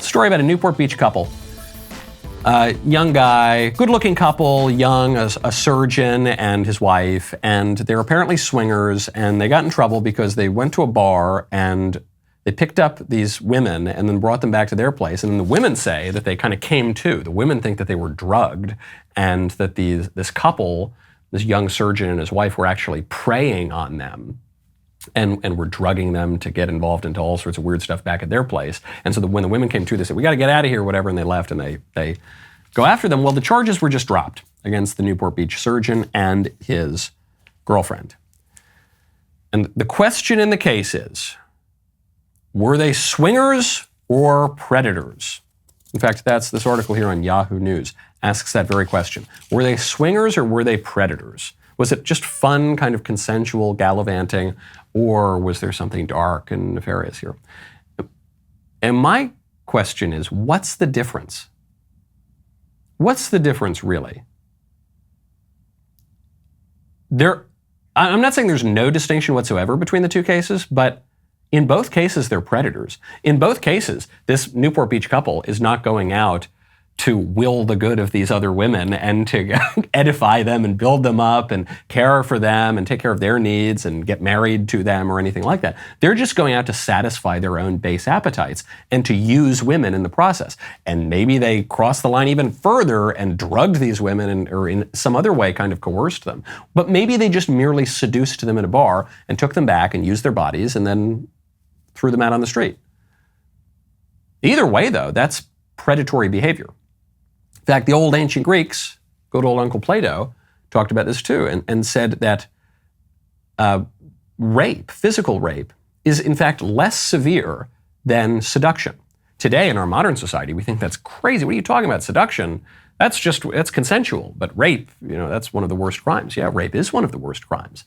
story about a Newport Beach couple. Young guy, good-looking couple, young, a surgeon and his wife, and they're apparently swingers, and they got in trouble because they went to a bar and they picked up these women and then brought them back to their place. And then the women say that they kind of came to. The women think that they were drugged and that this couple, this young surgeon and his wife, were actually preying on them and were drugging them to get involved into all sorts of weird stuff back at their place. And so when the women came to, they said, we got to get out of here, whatever, and they left, and they go after them. Well, the charges were just dropped against the Newport Beach surgeon and his girlfriend. And the question in the case is, were they swingers or predators? In fact, that's this article here on Yahoo News asks that very question. Were they swingers or were they predators? Was it just fun, kind of consensual gallivanting, or was there something dark and nefarious here? And my question is, what's the difference? What's the difference, really? I'm not saying there's no distinction whatsoever between the two cases, but in both cases, they're predators. In both cases, this Newport Beach couple is not going out to will the good of these other women and to edify them and build them up and care for them and take care of their needs and get married to them or anything like that. They're just going out to satisfy their own base appetites and to use women in the process. And maybe they crossed the line even further and drugged these women or in some other way kind of coerced them. But maybe they just merely seduced them in a bar and took them back and used their bodies and then threw them out on the street. Either way, though, that's predatory behavior. In fact, the old ancient Greeks, good old Uncle Plato, talked about this too and said that rape, physical rape, is in fact less severe than seduction. Today in our modern society, we think that's crazy. What are you talking about? Seduction, that's consensual. But rape, that's one of the worst crimes. Yeah, rape is one of the worst crimes.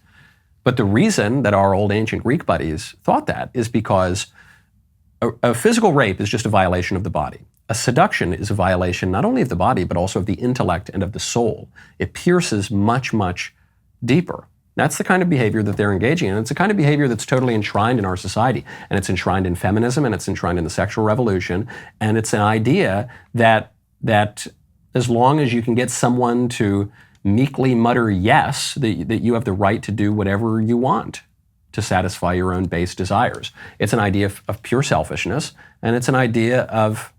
But the reason that our old ancient Greek buddies thought that is because a physical rape is just a violation of the body. A seduction is a violation not only of the body, but also of the intellect and of the soul. It pierces much, much deeper. That's the kind of behavior that they're engaging in. It's a kind of behavior that's totally enshrined in our society. And it's enshrined in feminism, and it's enshrined in the sexual revolution. And it's an idea that as long as you can get someone to meekly mutter yes, that you have the right to do whatever you want to satisfy your own base desires. It's an idea of pure selfishness, and it's an idea of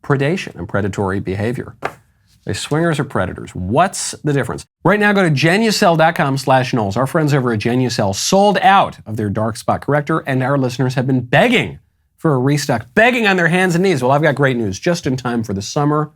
predation and predatory behavior. Are they swingers or predators? What's the difference? Right now, go to Genucel.com/Knowles. Our friends over at Genucel sold out of their dark spot corrector, and our listeners have been begging for a restock, begging on their hands and knees. Well, I've got great news. Just in time for the summer,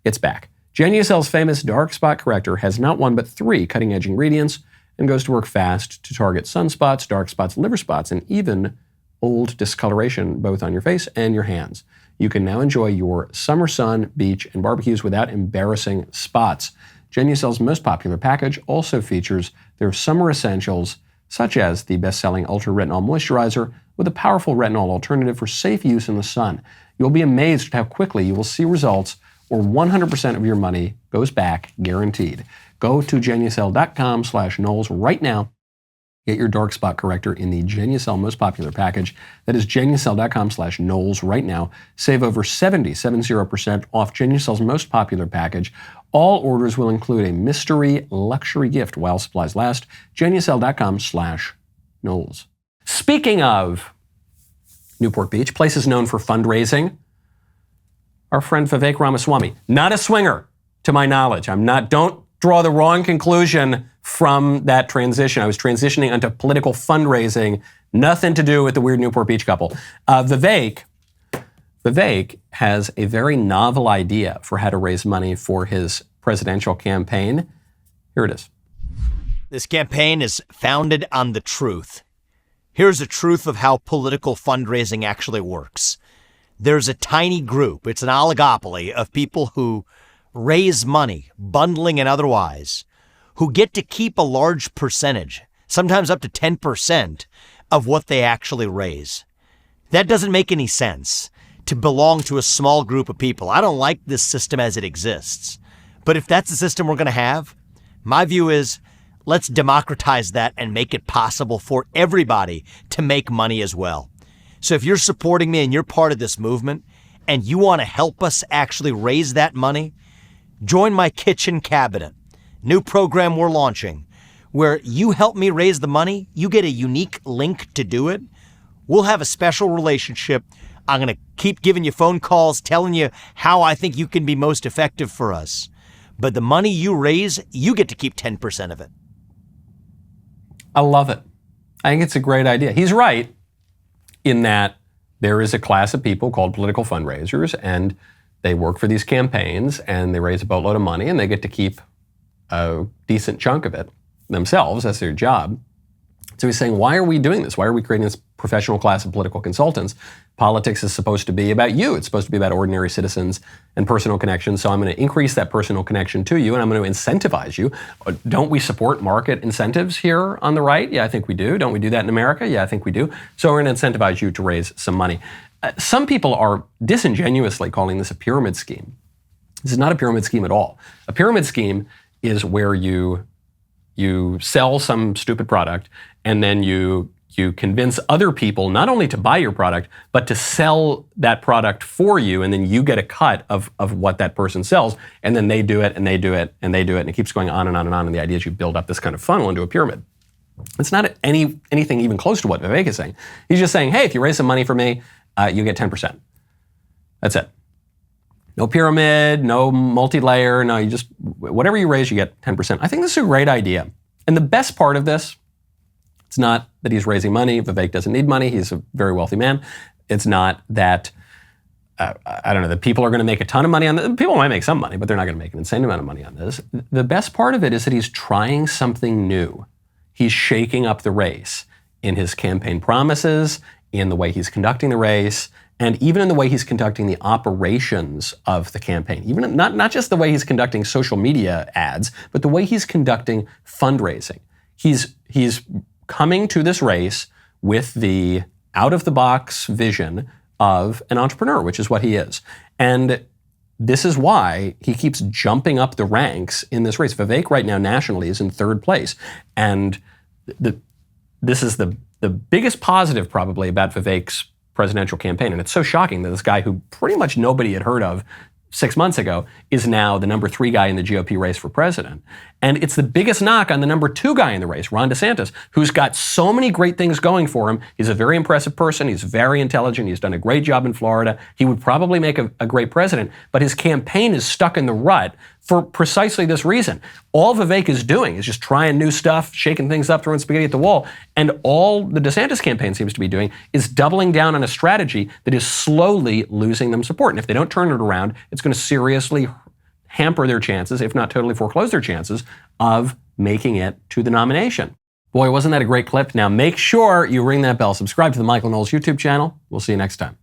it's back. Genucel's famous dark spot corrector has not one but 3 cutting-edge ingredients and goes to work fast to target sunspots, dark spots, liver spots, and even old discoloration both on your face and your hands. You can now enjoy your summer sun, beach, and barbecues without embarrassing spots. Genucel's most popular package also features their summer essentials, such as the best-selling Ultra Retinol Moisturizer with a powerful retinol alternative for safe use in the sun. You'll be amazed at how quickly you will see results, or 100% of your money goes back, guaranteed. Go to Genucel.com/Knowles right now. Get your dark spot corrector in the Genucel most popular package. That is Genucel.com/Knowles right now. Save over 70% off Genucel's most popular package. All orders will include a mystery luxury gift while supplies last. Genucel.com/Knowles. Speaking of Newport Beach, places known for fundraising, our friend Vivek Ramaswamy, not a swinger, to my knowledge. Don't draw the wrong conclusion from that transition. I was transitioning onto political fundraising, nothing to do with the weird Newport Beach couple. Vivek has a very novel idea for how to raise money for his presidential campaign. Here it is. This campaign is founded on the truth. Here's the truth of how political fundraising actually works. There's a tiny group, it's an oligopoly of people who raise money, bundling and otherwise, who get to keep a large percentage, sometimes up to 10% of what they actually raise. That doesn't make any sense to belong to a small group of people. I don't like this system as it exists. But if that's the system we're going to have, my view is let's democratize that and make it possible for everybody to make money as well. So if you're supporting me and you're part of this movement and you want to help us actually raise that money, join my kitchen cabinet. New program we're launching where you help me raise the money. You get a unique link to do it. We'll have a special relationship. I'm going to keep giving you phone calls, telling you how I think you can be most effective for us. But the money you raise, you get to keep 10% of it. I love it. I think it's a great idea. He's right in that there is a class of people called political fundraisers, and they work for these campaigns, and they raise a boatload of money, and they get to keep a decent chunk of it themselves. That's their job. So he's saying, why are we doing this? Why are we creating this professional class of political consultants? Politics is supposed to be about you. It's supposed to be about ordinary citizens and personal connections. So I'm going to increase that personal connection to you, and I'm going to incentivize you. Don't we support market incentives here on the right? Yeah, I think we do. Don't we do that in America? Yeah, I think we do. So we're going to incentivize you to raise some money. Some people are disingenuously calling this a pyramid scheme. This is not a pyramid scheme at all. A pyramid scheme is where you sell some stupid product, and then you convince other people not only to buy your product, but to sell that product for you, and then you get a cut of what that person sells, and then they do it, and they do it, and they do it, and it keeps going on and on and on, and the idea is you build up this kind of funnel into a pyramid. It's not anything even close to what Vivek is saying. He's just saying, hey, if you raise some money for me, you get 10%. That's it. No pyramid, no multi-layer, no, you just, whatever you raise, you get 10%. I think this is a great idea. And the best part of this, it's not that he's raising money. Vivek doesn't need money. He's a very wealthy man. It's not that, I don't know, that people are going to make a ton of money on this. People might make some money, but they're not going to make an insane amount of money on this. The best part of it is that he's trying something new. He's shaking up the race in his campaign promises, in the way he's conducting the race, and even in the way he's conducting the operations of the campaign. Even not just the way he's conducting social media ads, but the way he's conducting fundraising. He's coming to this race with the out-of-the-box vision of an entrepreneur, which is what he is. And this is why he keeps jumping up the ranks in this race. Vivek right now nationally is in third place. And this is the biggest positive probably about Vivek's presidential campaign. And it's so shocking that this guy who pretty much nobody had heard of 6 months ago is now the number 3 guy in the GOP race for president. And it's the biggest knock on the number 2 guy in the race, Ron DeSantis, who's got so many great things going for him. He's a very impressive person. He's very intelligent. He's done a great job in Florida. He would probably make a great president, but his campaign is stuck in the rut for precisely this reason. All Vivek is doing is just trying new stuff, shaking things up, throwing spaghetti at the wall. And all the DeSantis campaign seems to be doing is doubling down on a strategy that is slowly losing them support. And if they don't turn it around, it's going to seriously hamper their chances, if not totally foreclose their chances, of making it to the nomination. Boy, wasn't that a great clip? Now make sure you ring that bell, subscribe to the Michael Knowles YouTube channel. We'll see you next time.